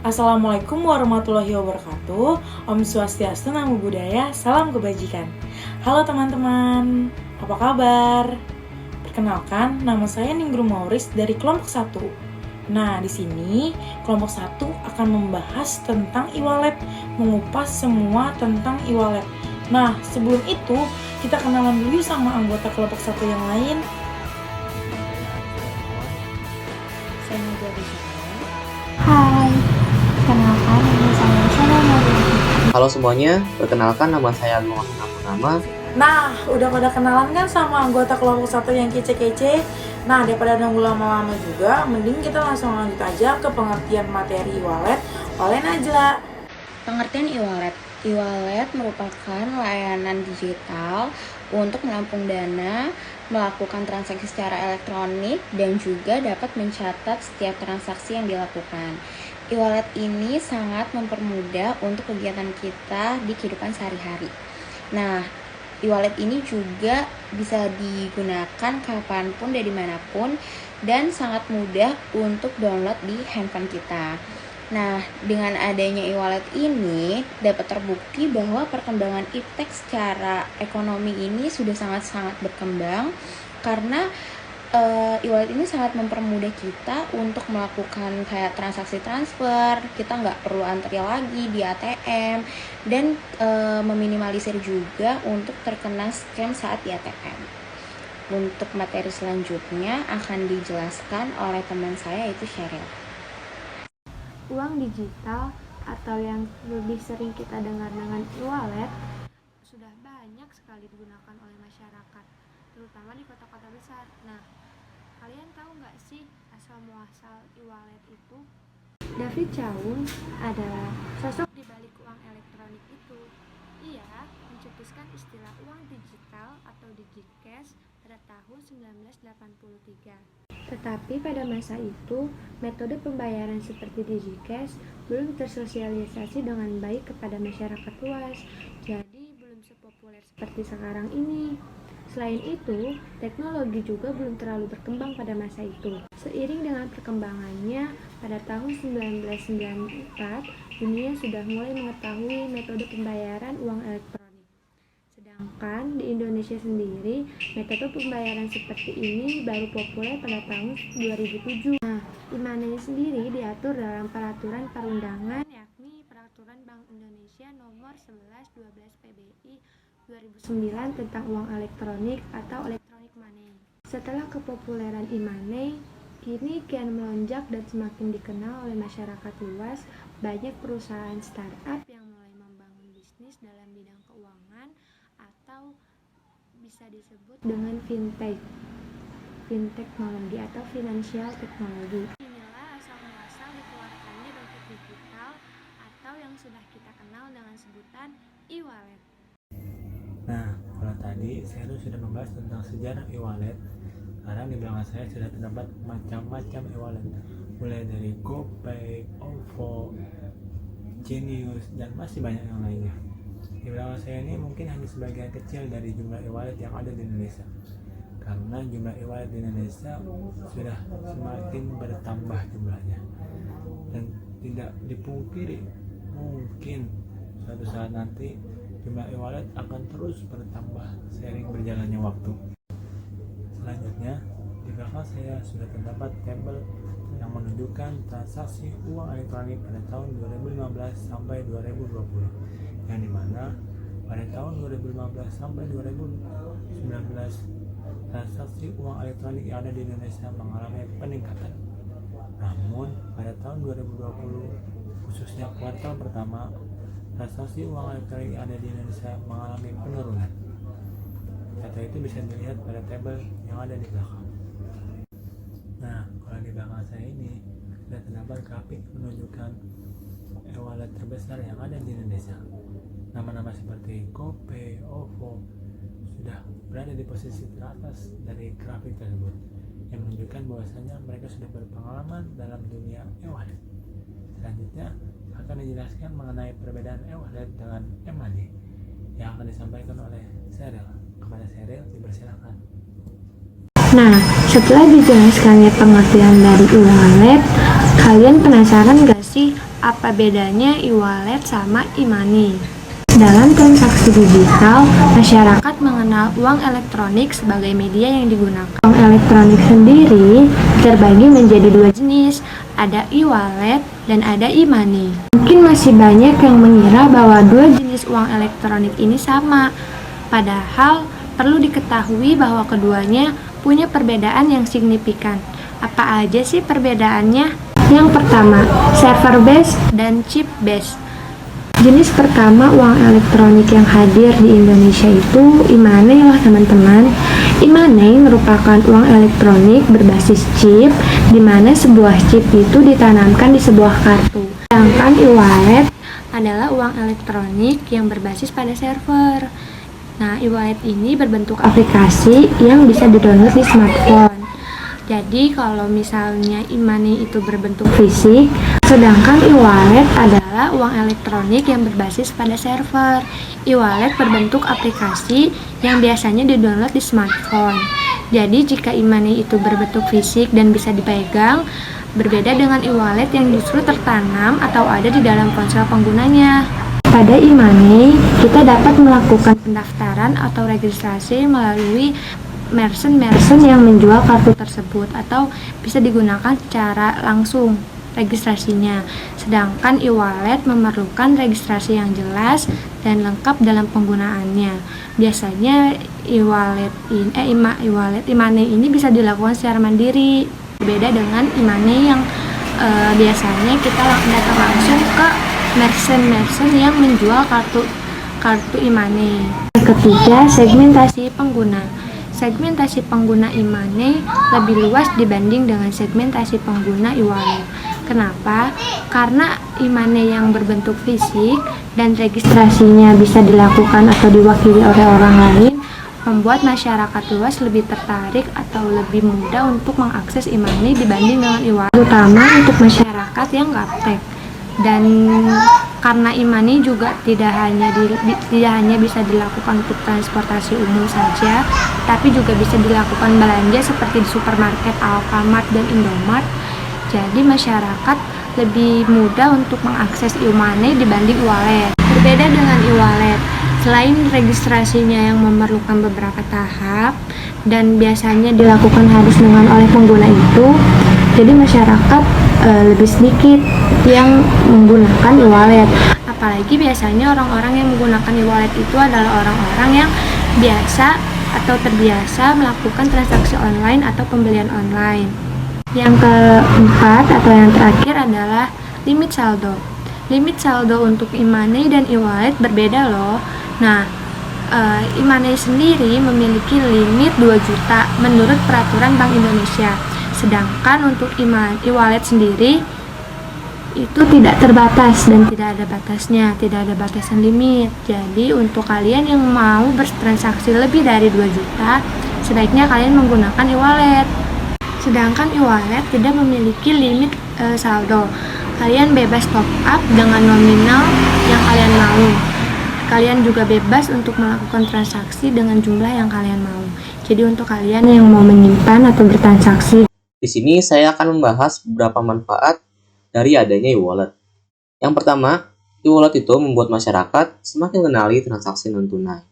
Assalamualaikum warahmatullahi wabarakatuh. Om Swastiastu, Namo Buddhaya, salam kebajikan. Halo teman-teman, apa kabar? Perkenalkan, nama saya Ninggru Mauris dari kelompok 1. Nah, di sini kelompok 1 akan membahas tentang e-wallet, mengupas semua tentang e-wallet. Nah, sebelum itu, kita kenalan dulu sama anggota kelompok 1 yang lain. Saya Nadia Bishara. Hai, kenalkan nama saya Sarah Maria. Halo semuanya, perkenalkan nama saya Agung Purnama. Nah, udah pada kenalan kan sama anggota kelompok 1 yang kece-kece? Nah, daripada nunggu lama-lama juga, mending kita langsung lanjut aja ke pengertian materi e-wallet oleh Najla. Pengertian e-wallet. E-wallet merupakan layanan digital untuk menampung dana, melakukan transaksi secara elektronik, dan juga dapat mencatat setiap transaksi yang dilakukan. E-wallet ini sangat mempermudah untuk kegiatan kita di kehidupan sehari-hari. Nah, e-wallet ini juga bisa digunakan kapanpun dan dimanapun, dan sangat mudah untuk download di handphone kita. Nah, dengan adanya e-wallet ini dapat terbukti bahwa perkembangan iptek secara ekonomi ini sudah sangat-sangat berkembang karena e-wallet ini sangat mempermudah kita untuk melakukan kayak transaksi transfer, kita nggak perlu antri lagi di ATM, dan meminimalisir juga untuk terkena scam saat di ATM. Untuk materi selanjutnya akan dijelaskan oleh teman saya yaitu Sheryl. Uang digital atau yang lebih sering kita dengar dengan e-wallet sudah banyak sekali digunakan oleh masyarakat, terutama di kota-kota besar. Nah, kalian tahu nggak sih asal-muasal e-wallet itu? David Chaum adalah sosok di balik uang elektronik itu. Ia mencetuskan istilah uang digital atau digicash pada tahun 1983. Tetapi pada masa itu, metode pembayaran seperti digicash belum tersosialisasi dengan baik kepada masyarakat luas, jadi belum sepopuler seperti sekarang ini. Selain itu, teknologi juga belum terlalu berkembang pada masa itu. Seiring dengan perkembangannya, pada tahun 1994, dunia sudah mulai mengetahui metode pembayaran uang elektronik. Sedangkan di Indonesia sendiri, metode pembayaran seperti ini baru populer pada tahun 2007. Nah, e-money sendiri diatur dalam peraturan perundangan, yakni Peraturan Bank Indonesia Nomor 11/12 PBI 2009 tentang uang elektronik atau electronic money. Setelah kepopuleran e-money, kini kian melonjak dan semakin dikenal oleh masyarakat luas. Banyak perusahaan startup yang mulai membangun bisnis dalam bidang keuangan atau bisa disebut dengan fintech teknologi atau financial technology. Inilah asal-muasal dikeluarkannya dompet digital atau yang sudah kita kenal dengan sebutan e-wallet. Nah, kalau tadi saya sudah membahas tentang sejarah e-wallet. Sekarang di belakang saya sudah terdapat macam-macam e-wallet, mulai dari GoPay, OVO, Genius, dan masih banyak yang lainnya. Di belakang saya ini mungkin hanya sebagian kecil dari jumlah e-wallet yang ada di Indonesia, karena jumlah e-wallet di Indonesia sudah semakin bertambah jumlahnya, dan tidak dipungkiri mungkin suatu saat nanti jumlah e-wallet akan terus bertambah seiring berjalannya waktu. Selanjutnya, di belakang saya sudah terdapat tabel yang menunjukkan transaksi uang elektronik pada tahun 2015 sampai 2020, yang dimana pada tahun 2015 sampai 2019 transaksi uang elektronik yang ada di Indonesia mengalami peningkatan. Namun pada tahun 2020, khususnya kuartal pertama, transaksi uang elektronik yang ada di Indonesia mengalami penurunan. Data itu bisa dilihat pada tabel yang ada di belakang. Nah, kalau di belakang saya ini sudah terdapat grafik menunjukkan e-wallet terbesar yang ada di Indonesia. Nama-nama seperti GoPay, OVO sudah berada di posisi teratas dari grafik tersebut, yang menunjukkan bahwasanya mereka sudah berpengalaman dalam dunia e-wallet. Selanjutnya akan dijelaskan mengenai perbedaan e-wallet dengan e-money yang akan disampaikan oleh Sheryl. Kepada Sheryl, dipersilakan. Nah, setelah dijelaskannya pengertian dari e-wallet, kalian penasaran gak sih apa bedanya e-wallet sama e-money? Dalam transaksi digital, masyarakat mengenal uang elektronik sebagai media yang digunakan. Uang elektronik sendiri terbagi menjadi dua jenis, ada e-wallet dan ada e-money. Mungkin masih banyak yang mengira bahwa dua jenis uang elektronik ini sama, padahal perlu diketahui bahwa keduanya punya perbedaan yang signifikan. Apa aja sih perbedaannya? Yang pertama, server based dan chip based. Jenis pertama uang elektronik yang hadir di Indonesia itu e-money lah teman-teman. E-money merupakan uang elektronik berbasis chip, di mana sebuah chip itu ditanamkan di sebuah kartu. Sedangkan e-wallet adalah uang elektronik yang berbasis pada server. Nah, e-wallet ini berbentuk aplikasi yang bisa di-download di smartphone. Jadi kalau misalnya e-money itu berbentuk fisik, sedangkan e-wallet adalah uang elektronik yang berbasis pada server. E-wallet berbentuk aplikasi yang biasanya di-download di smartphone. Jadi jika e-money itu berbentuk fisik dan bisa dipegang, berbeda dengan e-wallet yang justru tertanam atau ada di dalam ponsel penggunanya. Pada e-money, kita dapat melakukan pendaftaran atau registrasi melalui merchant yang menjual kartu tersebut atau bisa digunakan secara langsung registrasinya. Sedangkan e-wallet memerlukan registrasi yang jelas dan lengkap dalam penggunaannya. Biasanya e-money ini bisa dilakukan secara mandiri. Berbeda dengan e-money yang biasanya kita datang langsung ke merchant yang menjual kartu e-money. Ketiga, segmentasi pengguna. Segmentasi pengguna e-money lebih luas dibanding dengan segmentasi pengguna e-wallet. Kenapa? Karena e-money yang berbentuk fisik dan registrasinya bisa dilakukan atau diwakili oleh orang lain, membuat masyarakat luas lebih tertarik atau lebih mudah untuk mengakses e-money dibanding dengan e-wallet, terutama untuk masyarakat yang gaptek. Dan karena e-money juga tidak hanya bisa dilakukan untuk transportasi umum saja, tapi juga bisa dilakukan belanja seperti di supermarket, Alfamart dan Indomart. Jadi masyarakat lebih mudah untuk mengakses e-money dibanding e-wallet. Berbeda dengan e-wallet, selain registrasinya yang memerlukan beberapa tahap dan biasanya dilakukan harus oleh pengguna itu, jadi masyarakat lebih sedikit yang menggunakan e-wallet. Apalagi biasanya orang-orang yang menggunakan e-wallet itu adalah orang-orang yang biasa atau terbiasa melakukan transaksi online atau pembelian online. Yang keempat atau yang terakhir adalah limit saldo. Limit saldo untuk e-money dan e-wallet berbeda loh. Nah, e-money sendiri memiliki limit 2 juta menurut peraturan Bank Indonesia. Sedangkan untuk e-wallet sendiri itu tidak terbatas dan tidak ada batasnya, tidak ada batasan limit. Jadi untuk kalian yang mau bertransaksi lebih dari 2 juta, sebaiknya kalian menggunakan e-wallet. Sedangkan e-wallet tidak memiliki limit saldo. Kalian bebas top up dengan nominal yang kalian mau. Kalian juga bebas untuk melakukan transaksi dengan jumlah yang kalian mau. Jadi untuk kalian yang mau menyimpan atau bertransaksi, Di sini saya akan membahas beberapa manfaat dari adanya e-wallet. Yang pertama, e-wallet itu membuat masyarakat semakin mengenali transaksi non-tunai.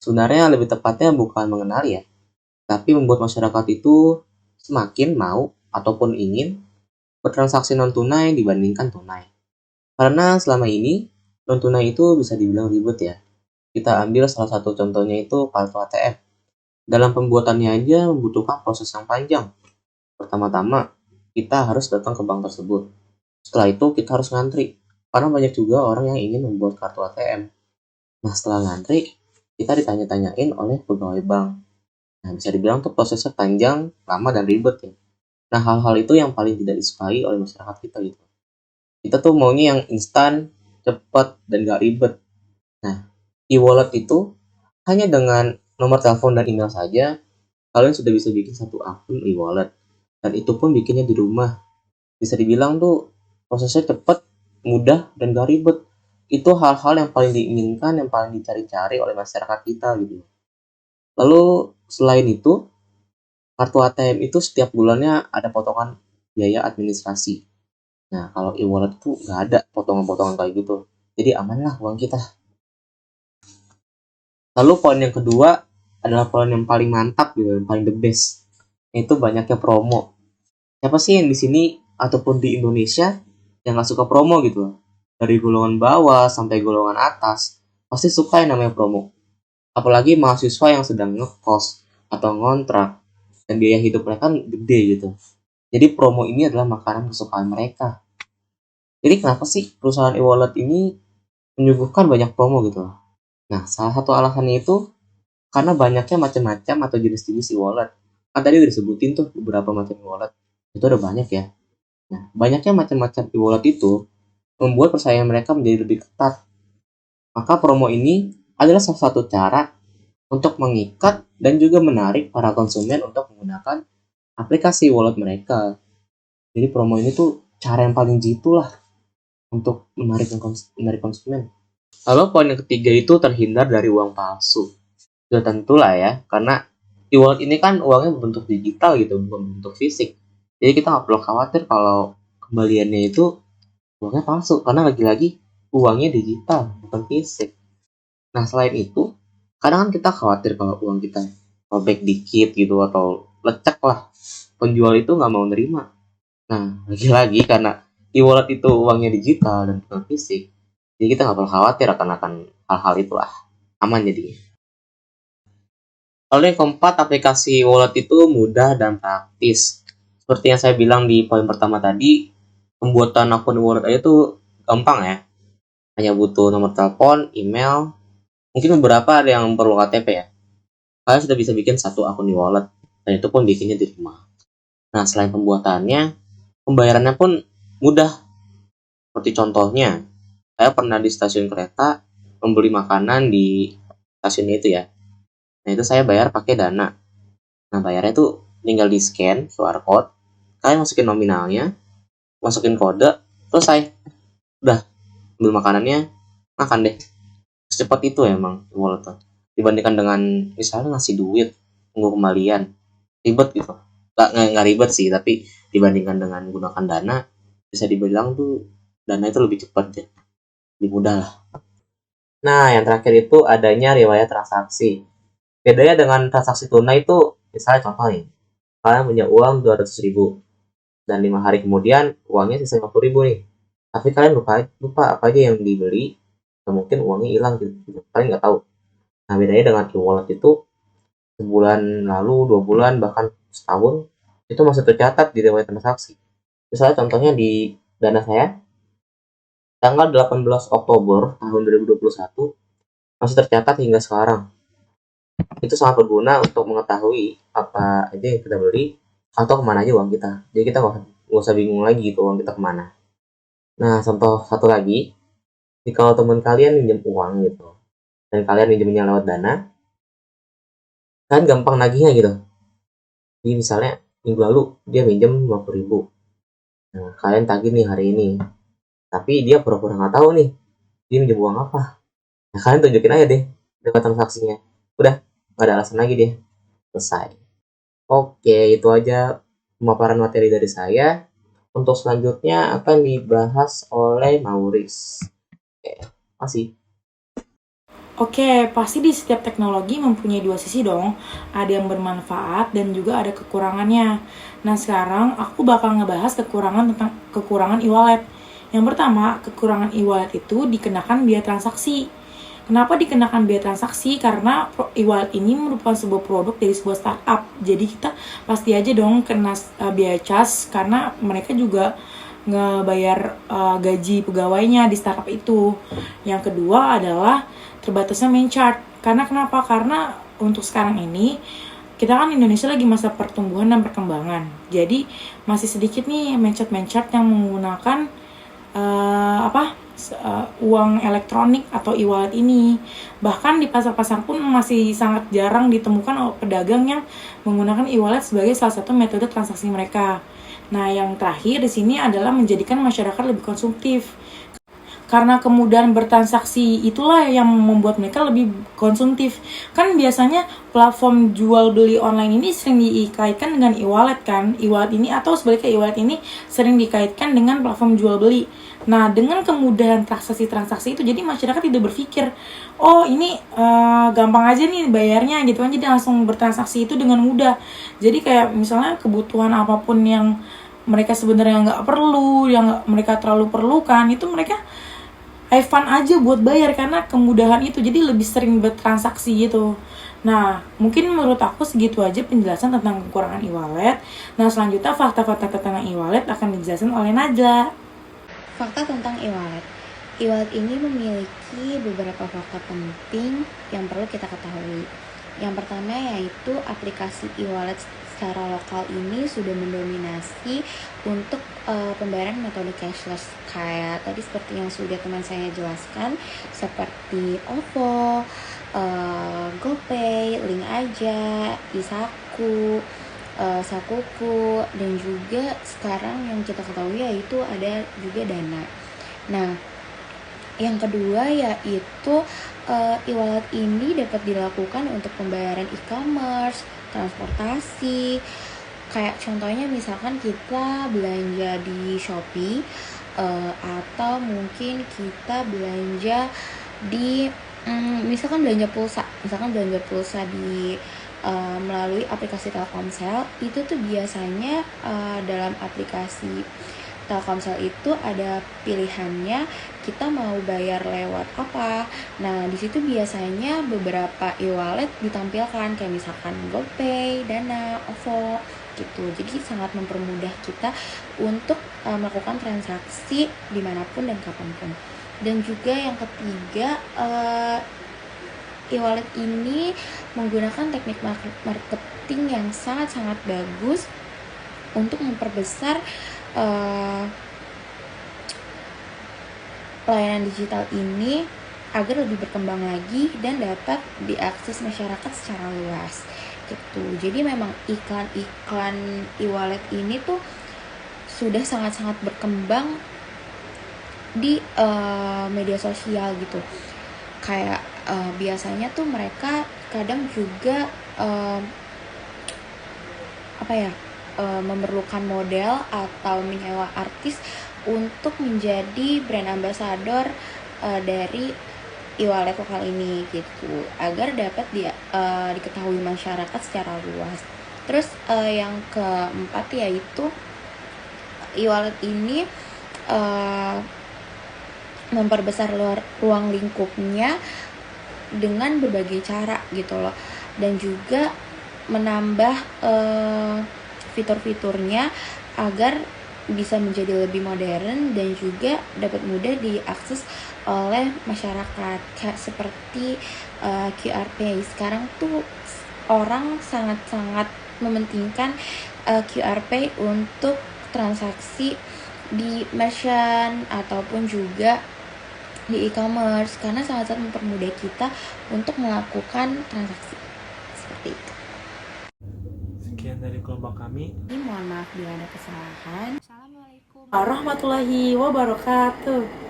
Sebenarnya lebih tepatnya bukan mengenali ya, tapi membuat masyarakat itu semakin mau ataupun ingin bertransaksi non-tunai dibandingkan tunai. Karena selama ini, non-tunai itu bisa dibilang ribet ya. Kita ambil salah satu contohnya itu kartu ATM. Dalam pembuatannya aja membutuhkan proses yang panjang. Pertama-tama, kita harus datang ke bank tersebut. Setelah itu, kita harus ngantri. Karena banyak juga orang yang ingin membuat kartu ATM. Nah, setelah ngantri, kita ditanya-tanyain oleh pegawai bank. Nah, bisa dibilang tuh prosesnya panjang, lama, dan ribet ya. Nah, hal-hal itu yang paling tidak disukai oleh masyarakat kita gitu. Kita tuh maunya yang instan, cepat, dan gak ribet. Nah, e-wallet itu hanya dengan nomor telepon dan email saja, kalian sudah bisa bikin satu akun e-wallet. Dan itu pun bikinnya di rumah. Bisa dibilang tuh prosesnya cepat, mudah, dan gak ribet. Itu hal-hal yang paling diinginkan, yang paling dicari-cari oleh masyarakat kita gitu. Lalu selain itu, kartu ATM itu setiap bulannya ada potongan biaya administrasi. Nah, kalau e-wallet tuh nggak ada potongan-potongan kayak gitu. Jadi aman lah uang kita. Lalu poin yang kedua adalah poin yang paling mantap gitu, yang paling the best. Yaitu banyaknya promo. Siapa sih yang di sini ataupun di Indonesia yang nggak suka promo gitu? Dari golongan bawah sampai golongan atas, pasti suka yang namanya promo. Apalagi mahasiswa yang sedang ngekos atau ngontrak dan biaya hidup mereka kan gede gitu. Jadi promo ini adalah makanan kesukaan mereka. Jadi kenapa sih perusahaan e-wallet ini menyuguhkan banyak promo gitu? Nah, salah satu alasannya itu karena banyaknya macam-macam atau jenis-jenis e-wallet. Kan tadi udah disebutin tuh beberapa macam e-wallet. Itu ada banyak ya. Nah, banyaknya macam-macam e-wallet itu membuat persaingan mereka menjadi lebih ketat. Maka promo ini adalah salah satu cara untuk mengikat dan juga menarik para konsumen untuk menggunakan aplikasi wallet mereka. Jadi promo ini tuh cara yang paling jitu lah untuk menarik konsumen. Lalu poin yang ketiga itu terhindar dari uang palsu. Sudah tentu lah ya, karena e-wallet ini kan uangnya berbentuk digital gitu, bukan berbentuk fisik. Jadi kita nggak perlu khawatir kalau kembaliannya itu uangnya palsu, karena lagi-lagi uangnya digital, bukan fisik. Nah, selain itu, kadang kan kita khawatir kalau uang kita robek dikit gitu atau lecek lah. Penjual itu nggak mau nerima. Nah, lagi-lagi karena e-wallet itu uangnya digital dan bukan fisik, jadi kita nggak perlu khawatir akan hal-hal itulah. Aman jadinya. Lalu yang keempat, aplikasi wallet itu mudah dan praktis. Seperti yang saya bilang di poin pertama tadi, pembuatan akun wallet aja tuh gampang ya. Hanya butuh nomor telepon, email, mungkin beberapa ada yang perlu KTP ya. Kalian sudah bisa bikin satu akun e-wallet, dan itu pun bikinnya di rumah. Nah, selain pembuatannya, pembayarannya pun mudah. Seperti contohnya, saya pernah di stasiun kereta membeli makanan di stasiun itu ya. Nah, itu saya bayar pakai Dana. Nah, bayarnya tuh tinggal di scan QR code, kalian masukin nominalnya, masukin kode, selesai. Udah, ambil makanannya, makan deh. Secepat itu emang e-wallet tuh. Dibandingkan dengan misalnya ngasih duit, tunggu kembalian, ribet gitu. Nggak ribet sih, tapi dibandingkan dengan menggunakan Dana, bisa dibilang tuh Dana itu lebih cepat ya, lebih mudah lah. Nah, yang terakhir itu adanya riwayat transaksi. Bedanya dengan transaksi tunai itu, misalnya contoh nih, kalian punya uang 200.000 dan 5 hari kemudian uangnya sisa 50.000 nih. Tapi kalian lupa apa aja yang dibeli, dan mungkin uangnya hilang gitu. Kalian nggak tahu. Nah, bedanya dengan e-wallet itu sebulan lalu, 2 bulan, bahkan setahun itu masih tercatat di riwayat transaksi. Misalnya contohnya di Dana saya, tanggal 18 Oktober tahun 2021 masih tercatat hingga sekarang. Itu sangat berguna untuk mengetahui apa aja yang kita beli atau kemana aja uang kita. Jadi kita nggak usah bingung lagi gitu uang kita kemana. Nah, contoh satu lagi, jika teman kalian minjem uang gitu, dan kalian minjemnya lewat Dana, kan gampang nagihnya gitu. Jadi misalnya minggu lalu dia minjem 50.000. Nah, kalian tagih nih hari ini. Tapi dia pura-pura nggak tahu nih dia minjem uang apa. Nah, kalian tunjukin aja deh lewat transaksinya. Udah, nggak ada alasan lagi deh. Selesai. Oke, itu aja pemaparan materi dari saya. Untuk selanjutnya akan dibahas oleh Mauris. Oke, masih. Oke, pasti di setiap teknologi mempunyai dua sisi dong. Ada yang bermanfaat dan juga ada kekurangannya. Nah, sekarang aku bakal ngebahas kekurangan e-wallet. Yang pertama, kekurangan e-wallet itu dikenakan biaya transaksi. Kenapa dikenakan biaya transaksi? Karena e-wallet ini merupakan sebuah produk dari sebuah startup. Jadi kita pasti aja dong kena biaya cas karena mereka juga ngebayar gaji pegawainya di startup itu. Yang kedua adalah terbatasnya main chart. Karena kenapa? Karena untuk sekarang ini kita kan Indonesia lagi masa pertumbuhan dan perkembangan. Jadi masih sedikit nih main chart yang menggunakan uang elektronik atau e-wallet ini. Bahkan di pasar-pasar pun masih sangat jarang ditemukan pedagang yang menggunakan e-wallet sebagai salah satu metode transaksi mereka. Nah, yang terakhir di sini adalah menjadikan masyarakat lebih konsumtif. karena kemudahan bertransaksi itulah yang membuat mereka lebih konsumtif. Kan biasanya platform jual beli online ini sering dikaitkan dengan e-wallet kan. E-wallet ini atau sebaliknya e-wallet ini sering dikaitkan dengan platform jual beli. Nah, dengan kemudahan transaksi-transaksi itu jadi masyarakat tidak berpikir, oh ini gampang aja nih bayarnya gitu kan, jadi langsung bertransaksi itu dengan mudah. Jadi kayak misalnya kebutuhan apapun yang mereka sebenarnya nggak perlu, yang mereka terlalu perlukan, itu mereka have fun aja buat bayar karena kemudahan itu, jadi lebih sering bertransaksi gitu. Nah, mungkin menurut aku segitu aja penjelasan tentang kekurangan e-wallet. Nah, selanjutnya fakta-fakta tentang e-wallet akan dijelaskan oleh Najla. Fakta tentang e-wallet. E-wallet ini memiliki beberapa fakta penting yang perlu kita ketahui. Yang pertama yaitu aplikasi e-wallet secara lokal ini sudah mendominasi untuk pembayaran metode cashless, kayak tadi seperti yang sudah teman saya jelaskan, seperti OVO, GoPay, Link Aja, Isaku, Sakuku, dan juga sekarang yang kita ketahui yaitu ada juga Dana. Nah, yang kedua yaitu e-wallet ini dapat dilakukan untuk pembayaran e-commerce, transportasi. Kayak contohnya misalkan kita belanja di Shopee, atau mungkin kita belanja di misalkan belanja pulsa di melalui aplikasi Telkomsel. Itu tuh biasanya dalam aplikasi Telkomsel itu ada pilihannya kita mau bayar lewat apa. Nah, di situ biasanya beberapa e-wallet ditampilkan kayak misalkan GoPay, Dana, OVO gitu. Jadi sangat mempermudah kita untuk melakukan transaksi dimanapun dan kapanpun. Dan juga yang ketiga, e-wallet ini menggunakan teknik marketing yang sangat-sangat bagus untuk memperbesar layanan digital ini agar lebih berkembang lagi dan dapat diakses masyarakat secara luas gitu. Jadi memang iklan-iklan e-wallet ini tuh sudah sangat-sangat berkembang di media sosial gitu. Kayak biasanya tuh mereka kadang juga memerlukan model atau menyewa artis untuk menjadi brand ambassador dari e-wallet lokal ini gitu, agar dapat diketahui masyarakat secara luas. Terus yang keempat yaitu e-wallet ini memperbesar ruang lingkupnya dengan berbagai cara gitu loh, dan juga menambah fitur-fiturnya agar bisa menjadi lebih modern dan juga dapat mudah diakses oleh masyarakat, kayak seperti QR Pay. Sekarang tuh orang sangat-sangat mementingkan QR Pay untuk transaksi di merchant ataupun juga di e-commerce, karena sangat-sangat mempermudah kita untuk melakukan transaksi seperti itu. Sekian dari kelompok kami. Mohon maaf bila ada kesalahan. Assalamualaikum Warahmatullahi wabarakatuh.